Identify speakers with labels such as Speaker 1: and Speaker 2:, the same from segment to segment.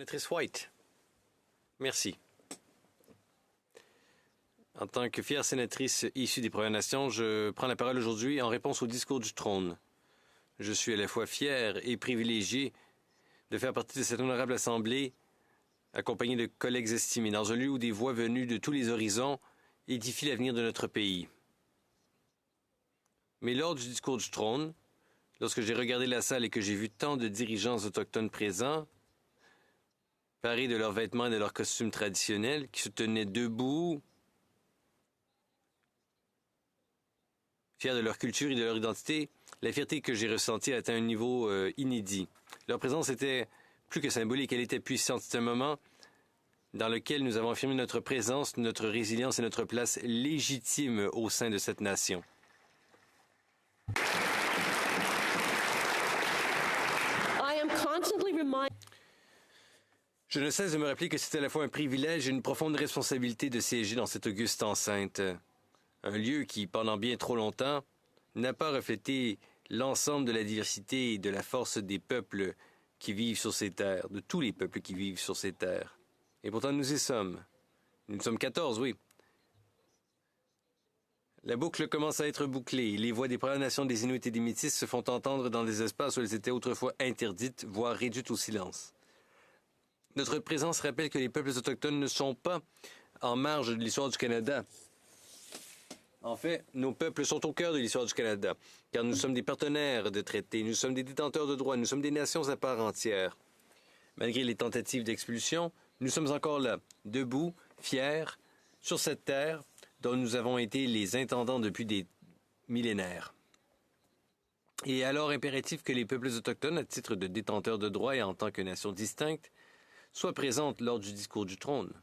Speaker 1: Sénatrice White. Merci. En tant que fière sénatrice issue des Premières Nations, je prends la parole aujourd'hui en réponse au discours du trône. Je suis à la fois fier et privilégié de faire partie de cette honorable assemblée, accompagné de collègues estimés, dans un lieu où des voix venues de tous les horizons édifient l'avenir de notre pays. Mais lors du discours du trône, lorsque j'ai regardé la salle et que j'ai vu tant de dirigeants autochtones présents, parés de leurs vêtements et de leurs costumes traditionnels, qui se tenaient debout, fiers de leur culture et de leur identité, la fierté que j'ai ressentie a atteint un niveau inédit. Leur présence était plus que symbolique, elle était puissante. C'est un moment dans lequel nous avons affirmé notre présence, notre résilience et notre place légitime au sein de cette nation. Je ne cesse de me rappeler que c'est à la fois un privilège et une profonde responsabilité de siéger dans cette auguste enceinte. Un lieu qui, pendant bien trop longtemps, n'a pas reflété l'ensemble de la diversité et de la force des peuples qui vivent sur ces terres, de tous les peuples qui vivent sur ces terres. Et pourtant, nous y sommes. Nous sommes 14, oui. La boucle commence à être bouclée. Les voix des Premières Nations, des Inuits et des Métis se font entendre dans des espaces où elles étaient autrefois interdites, voire réduites au silence. Notre présence rappelle que les peuples autochtones ne sont pas en marge de l'histoire du Canada. En fait, nos peuples sont au cœur de l'histoire du Canada, car nous sommes des partenaires de traités, nous sommes des détenteurs de droits, nous sommes des nations à part entière. Malgré les tentatives d'expulsion, nous sommes encore là, debout, fiers, sur cette terre dont nous avons été les intendants depuis des millénaires. Il est alors impératif que les peuples autochtones, à titre de détenteurs de droits et en tant que nation distincte, soient présentes lors du discours du trône.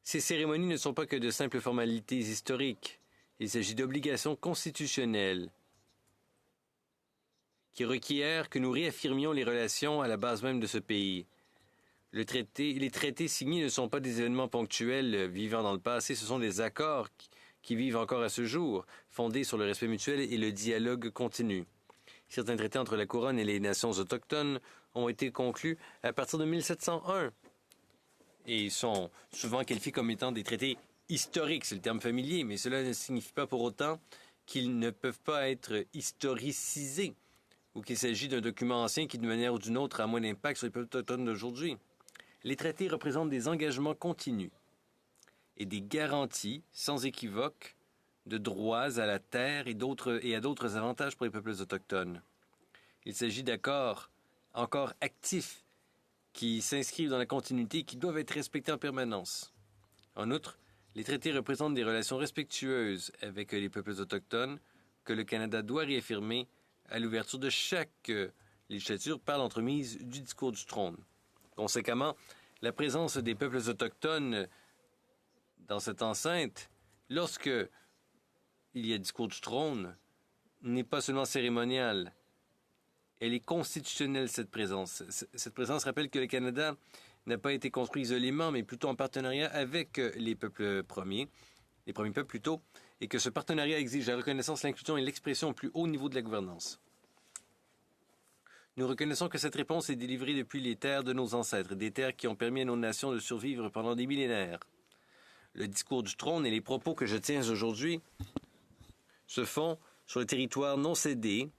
Speaker 1: Ces cérémonies ne sont pas que de simples formalités historiques. Il s'agit d'obligations constitutionnelles qui requièrent que nous réaffirmions les relations à la base même de ce pays. Les traités signés ne sont pas des événements ponctuels vivant dans le passé, ce sont des accords qui vivent encore à ce jour, fondés sur le respect mutuel et le dialogue continu. Certains traités entre la Couronne et les nations autochtones ont été conclus à partir de 1701. Et ils sont souvent qualifiés comme étant des traités historiques, c'est le terme familier, mais cela ne signifie pas pour autant qu'ils ne peuvent pas être historicisés ou qu'il s'agit d'un document ancien qui, d'une manière ou d'une autre, a moins d'impact sur les peuples autochtones d'aujourd'hui. Les traités représentent des engagements continus et des garanties sans équivoque de droits à la terre et à d'autres avantages pour les peuples autochtones. Il s'agit d'accords encore actifs qui s'inscrivent dans la continuité et qui doivent être respectés en permanence. En outre, les traités représentent des relations respectueuses avec les peuples autochtones que le Canada doit réaffirmer à l'ouverture de chaque législature par l'entremise du discours du trône. Conséquemment, la présence des peuples autochtones dans cette enceinte, lorsque il y a discours du trône, n'est pas seulement cérémoniale. Elle est constitutionnelle, cette présence. Cette présence rappelle que le Canada n'a pas été construit isolément, mais plutôt en partenariat avec les peuples premiers, les premiers peuples plutôt, et que ce partenariat exige la reconnaissance, l'inclusion et l'expression au plus haut niveau de la gouvernance. Nous reconnaissons que cette réponse est délivrée depuis les terres de nos ancêtres, des terres qui ont permis à nos nations de survivre pendant des millénaires. Le discours du trône et les propos que je tiens aujourd'hui se font sur le territoire non cédé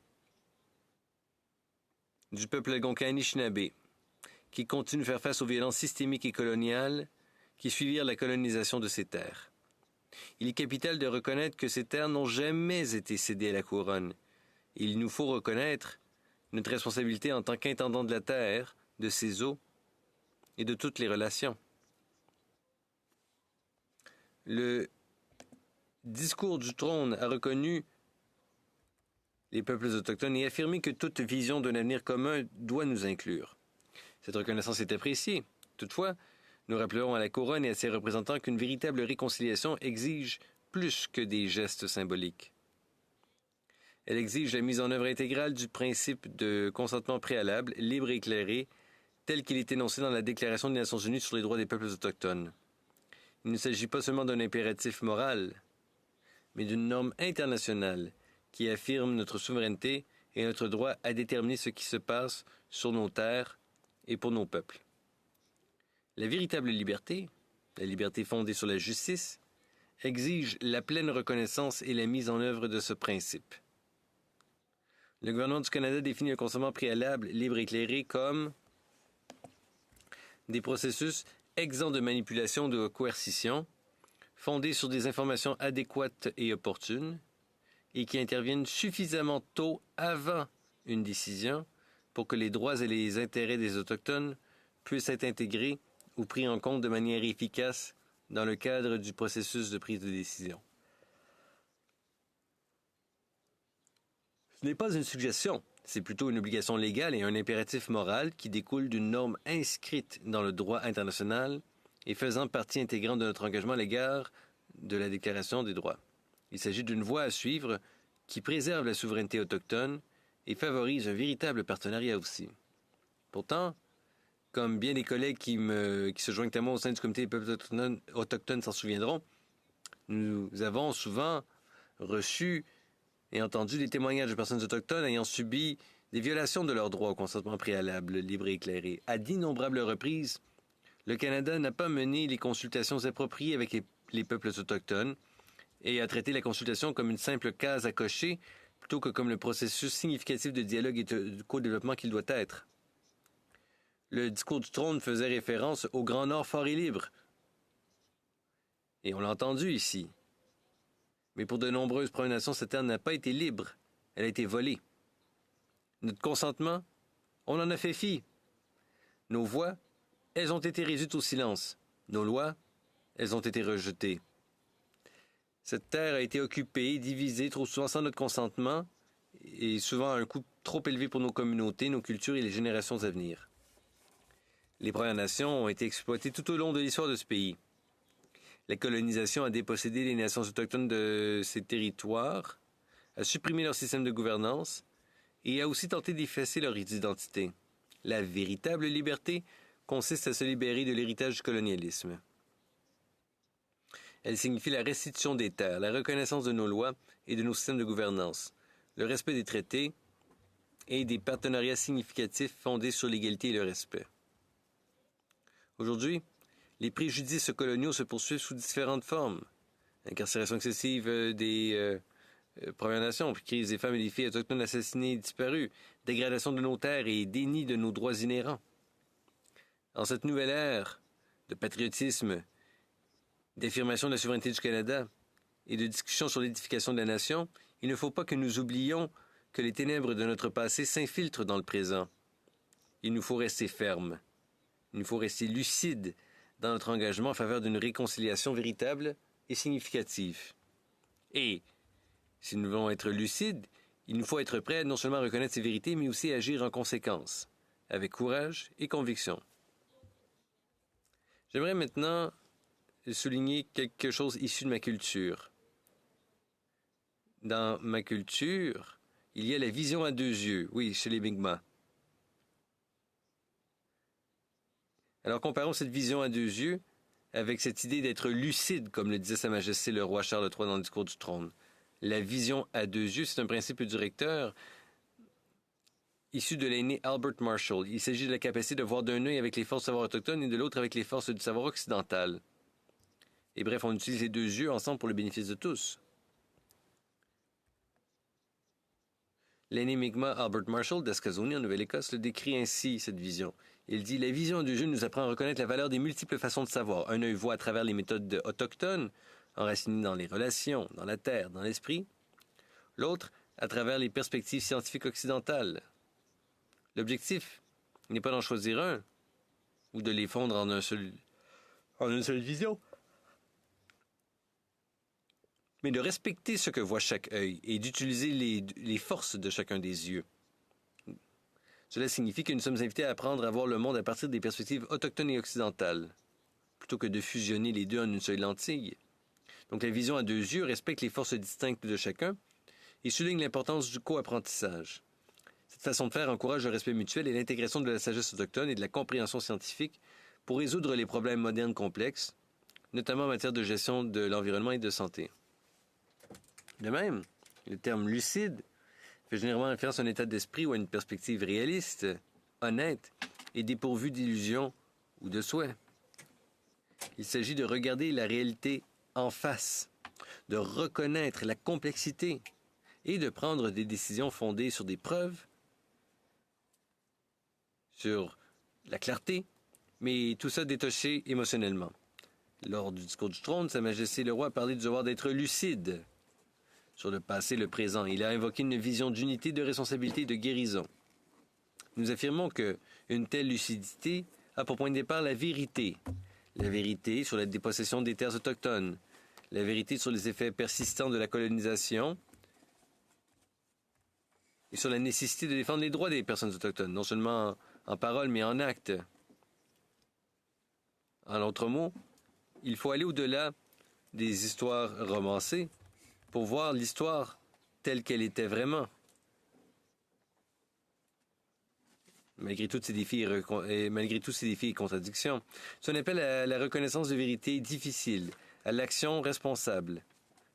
Speaker 1: du peuple algonquin-anishinaabe, qui continue de faire face aux violences systémiques et coloniales qui suivirent la colonisation de ces terres. Il est capital de reconnaître que ces terres n'ont jamais été cédées à la couronne. Il nous faut reconnaître notre responsabilité en tant qu'intendant de la terre, de ses eaux et de toutes les relations. Le discours du trône a reconnu les peuples autochtones et affirmé que toute vision d'un avenir commun doit nous inclure. Cette reconnaissance est appréciée. Toutefois, nous rappellerons à la Couronne et à ses représentants qu'une véritable réconciliation exige plus que des gestes symboliques. Elle exige la mise en œuvre intégrale du principe de consentement préalable, libre et éclairé, tel qu'il est énoncé dans la Déclaration des Nations Unies sur les droits des peuples autochtones. Il ne s'agit pas seulement d'un impératif moral, mais d'une norme internationale qui affirme notre souveraineté et notre droit à déterminer ce qui se passe sur nos terres et pour nos peuples. La véritable liberté, la liberté fondée sur la justice, exige la pleine reconnaissance et la mise en œuvre de ce principe. Le gouvernement du Canada définit le consentement préalable, libre et éclairé comme des processus exempts de manipulation ou de coercition, fondés sur des informations adéquates et opportunes, et qui interviennent suffisamment tôt avant une décision pour que les droits et les intérêts des Autochtones puissent être intégrés ou pris en compte de manière efficace dans le cadre du processus de prise de décision. Ce n'est pas une suggestion, c'est plutôt une obligation légale et un impératif moral qui découle d'une norme inscrite dans le droit international et faisant partie intégrante de notre engagement à l'égard de la Déclaration des droits. Il s'agit d'une voie à suivre qui préserve la souveraineté autochtone et favorise un véritable partenariat aussi. Pourtant, comme bien des collègues qui se joignent à moi au sein du Comité des peuples autochtones s'en souviendront, nous avons souvent reçu et entendu des témoignages de personnes autochtones ayant subi des violations de leurs droits au consentement préalable, libre et éclairé. À d'innombrables reprises, le Canada n'a pas mené les consultations appropriées avec les peuples autochtones et a traité la consultation comme une simple case à cocher plutôt que comme le processus significatif de dialogue et de co-développement qu'il doit être. Le discours du trône faisait référence au Grand Nord fort et libre. Et on l'a entendu ici. Mais pour de nombreuses Premières Nations, cette terre n'a pas été libre. Elle a été volée. Notre consentement, on en a fait fi. Nos voix, elles ont été réduites au silence. Nos lois, elles ont été rejetées. Cette terre a été occupée, divisée trop souvent sans notre consentement et souvent à un coût trop élevé pour nos communautés, nos cultures et les générations à venir. Les Premières Nations ont été exploitées tout au long de l'histoire de ce pays. La colonisation a dépossédé les nations autochtones de ces territoires, a supprimé leur système de gouvernance et a aussi tenté d'effacer leur identité. La véritable liberté consiste à se libérer de l'héritage du colonialisme. Elle signifie la restitution des terres, la reconnaissance de nos lois et de nos systèmes de gouvernance, le respect des traités et des partenariats significatifs fondés sur l'égalité et le respect. Aujourd'hui, les préjudices coloniaux se poursuivent sous différentes formes. Incarcération excessive des Premières Nations, puis crise des femmes et des filles autochtones assassinées et disparues, dégradation de nos terres et déni de nos droits inhérents. En cette nouvelle ère de patriotisme, d'affirmation de la souveraineté du Canada et de discussion sur l'édification de la nation, il ne faut pas que nous oublions que les ténèbres de notre passé s'infiltrent dans le présent. Il nous faut rester fermes. Il nous faut rester lucides dans notre engagement en faveur d'une réconciliation véritable et significative. Et, si nous voulons être lucides, il nous faut être prêts à non seulement reconnaître ces vérités, mais aussi agir en conséquence, avec courage et conviction. J'aimerais maintenant souligner quelque chose issu de ma culture. Dans ma culture, il y a la vision à deux yeux, oui, chez les Mi'kmaq. Alors comparons cette vision à deux yeux avec cette idée d'être lucide, comme le disait Sa Majesté le roi Charles III dans le discours du trône. La vision à deux yeux, c'est un principe directeur issu de l'aîné Albert Marshall. Il s'agit de la capacité de voir d'un œil avec les forces du savoir autochtone et de l'autre avec les forces du savoir occidental. Et bref, on utilise les deux yeux ensemble pour le bénéfice de tous. L'aîné Mi'kmaq Albert Marshall d'Askasonie en Nouvelle-Écosse le décrit ainsi, cette vision. Il dit « La vision à deux yeux nous apprend à reconnaître la valeur des multiples façons de savoir. Un œil voit à travers les méthodes autochtones, enracinées dans les relations, dans la terre, dans l'esprit. L'autre à travers les perspectives scientifiques occidentales. L'objectif n'est pas d'en choisir un ou de les fondre en une seule vision, mais de respecter ce que voit chaque œil et d'utiliser les forces de chacun des yeux. Cela signifie que nous sommes invités à apprendre à voir le monde à partir des perspectives autochtones et occidentales, plutôt que de fusionner les deux en une seule lentille. Donc la vision à deux yeux respecte les forces distinctes de chacun et souligne l'importance du co-apprentissage. Cette façon de faire encourage le respect mutuel et l'intégration de la sagesse autochtone et de la compréhension scientifique pour résoudre les problèmes modernes complexes, notamment en matière de gestion de l'environnement et de santé. De même, le terme lucide fait généralement référence à un état d'esprit ou à une perspective réaliste, honnête et dépourvue d'illusions ou de souhaits. Il s'agit de regarder la réalité en face, de reconnaître la complexité et de prendre des décisions fondées sur des preuves, sur la clarté, mais tout ça détaché émotionnellement. Lors du discours du trône, Sa Majesté le Roi a parlé du devoir d'être lucide sur le passé et le présent. Il a invoqué une vision d'unité, de responsabilité et de guérison. Nous affirmons que une telle lucidité a pour point de départ la vérité sur la dépossession des terres autochtones, la vérité sur les effets persistants de la colonisation et sur la nécessité de défendre les droits des personnes autochtones, non seulement en parole, mais en acte. En d'autres mots, il faut aller au-delà des histoires romancées pour voir l'histoire telle qu'elle était vraiment. Malgré tous ces défis et contradictions, c'est un appel à la reconnaissance de vérité difficile, à l'action responsable,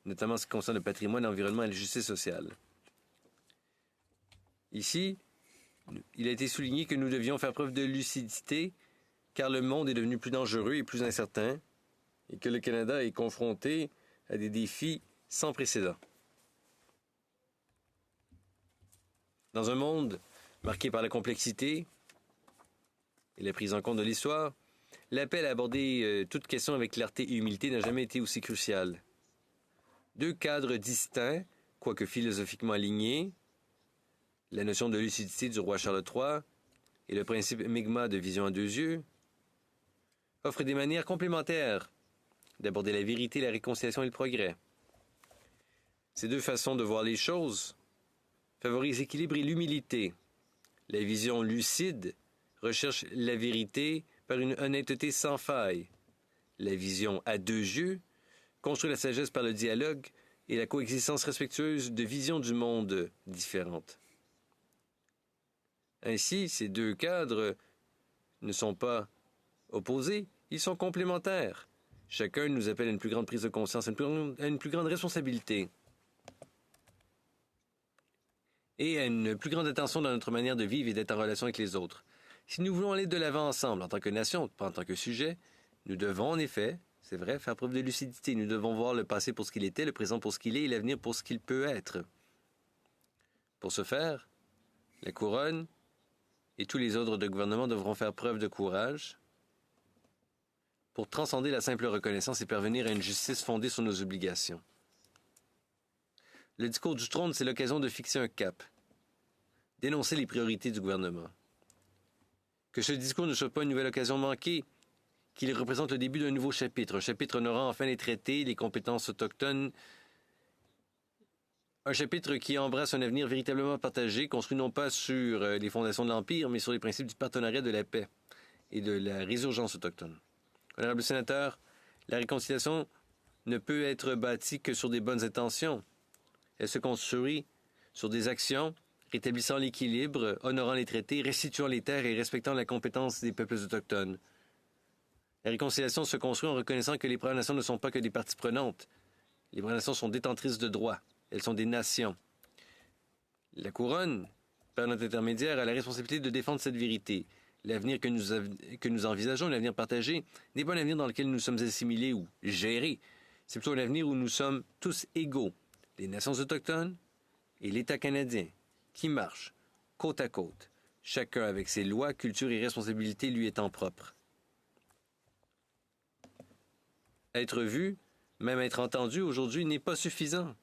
Speaker 1: notamment en ce qui concerne le patrimoine, l'environnement et la justice sociale. Ici, il a été souligné que nous devions faire preuve de lucidité car le monde est devenu plus dangereux et plus incertain et que le Canada est confronté à des défis sans précédent. Dans un monde marqué par la complexité et la prise en compte de l'histoire, l'appel à aborder toute question avec clarté et humilité n'a jamais été aussi crucial. Deux cadres distincts, quoique philosophiquement alignés, la notion de lucidité du roi Charles III et le principe Mi'kmaq de vision à deux yeux, offrent des manières complémentaires d'aborder la vérité, la réconciliation et le progrès. Ces deux façons de voir les choses favorisent l'équilibre et l'humilité. La vision lucide recherche la vérité par une honnêteté sans faille. La vision à deux yeux construit la sagesse par le dialogue et la coexistence respectueuse de visions du monde différentes. Ainsi, ces deux cadres ne sont pas opposés, ils sont complémentaires. Chacun nous appelle à une plus grande prise de conscience, à une plus grande responsabilité et à une plus grande attention dans notre manière de vivre et d'être en relation avec les autres. Si nous voulons aller de l'avant ensemble, en tant que nation, pas en tant que sujet, nous devons en effet, c'est vrai, faire preuve de lucidité. Nous devons voir le passé pour ce qu'il était, le présent pour ce qu'il est et l'avenir pour ce qu'il peut être. Pour ce faire, la couronne et tous les ordres de gouvernement devront faire preuve de courage pour transcender la simple reconnaissance et parvenir à une justice fondée sur nos obligations. Le discours du trône, c'est l'occasion de fixer un cap, d'énoncer les priorités du gouvernement. Que ce discours ne soit pas une nouvelle occasion manquée, qu'il représente le début d'un nouveau chapitre, un chapitre honorant enfin les traités, les compétences autochtones, un chapitre qui embrasse un avenir véritablement partagé, construit non pas sur les fondations de l'Empire, mais sur les principes du partenariat de la paix et de la résurgence autochtone. Honorable sénateur, la réconciliation ne peut être bâtie que sur des bonnes intentions. Elle se construit sur des actions rétablissant l'équilibre, honorant les traités, restituant les terres et respectant la compétence des peuples autochtones. La réconciliation se construit en reconnaissant que les Premières Nations ne sont pas que des parties prenantes. Les Premières Nations sont détentrices de droits. Elles sont des nations. La couronne, par notre intermédiaire, a la responsabilité de défendre cette vérité. L'avenir que nous envisageons, l'avenir partagé, n'est pas un avenir dans lequel nous sommes assimilés ou gérés. C'est plutôt un avenir où nous sommes tous égaux. Les nations autochtones et l'État canadien, qui marchent côte à côte, chacun avec ses lois, cultures et responsabilités lui étant propres. Être vu, même être entendu aujourd'hui, n'est pas suffisant.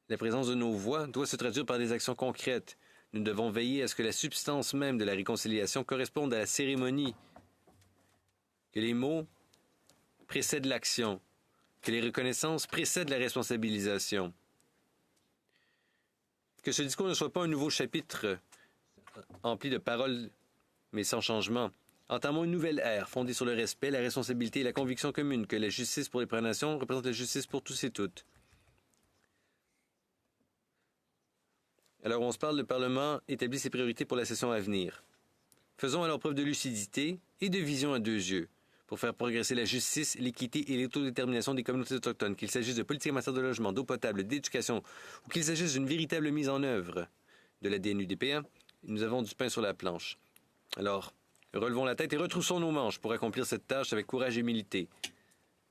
Speaker 1: La présence de nos voix doit se traduire par des actions concrètes. Nous devons veiller à ce que la substance même de la réconciliation corresponde à la cérémonie, que les mots précèdent l'action, que les reconnaissances précèdent la responsabilisation. Que ce discours ne soit pas un nouveau chapitre empli de paroles, mais sans changement. Entamons une nouvelle ère fondée sur le respect, la responsabilité et la conviction commune que la justice pour les Premières Nations représente la justice pour tous et toutes. Alors, on se parle, le Parlement établit ses priorités pour la session à venir. Faisons alors preuve de lucidité et de vision à deux yeux pour faire progresser la justice, l'équité et l'autodétermination des communautés autochtones, qu'il s'agisse de politique en matière de logement, d'eau potable, d'éducation, ou qu'il s'agisse d'une véritable mise en œuvre de la DNUDPA, nous avons du pain sur la planche. Alors, Relevons la tête et retroussons nos manches pour accomplir cette tâche avec courage et humilité.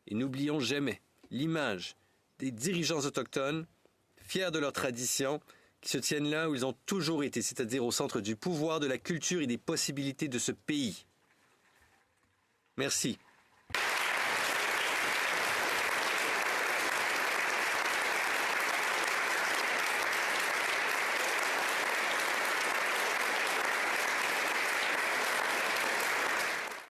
Speaker 1: Et n'oublions jamais l'image des dirigeants autochtones, fiers de leur tradition, qui se tiennent là où ils ont toujours été, c'est-à-dire au centre du pouvoir, de la culture et des possibilités de ce pays. Merci.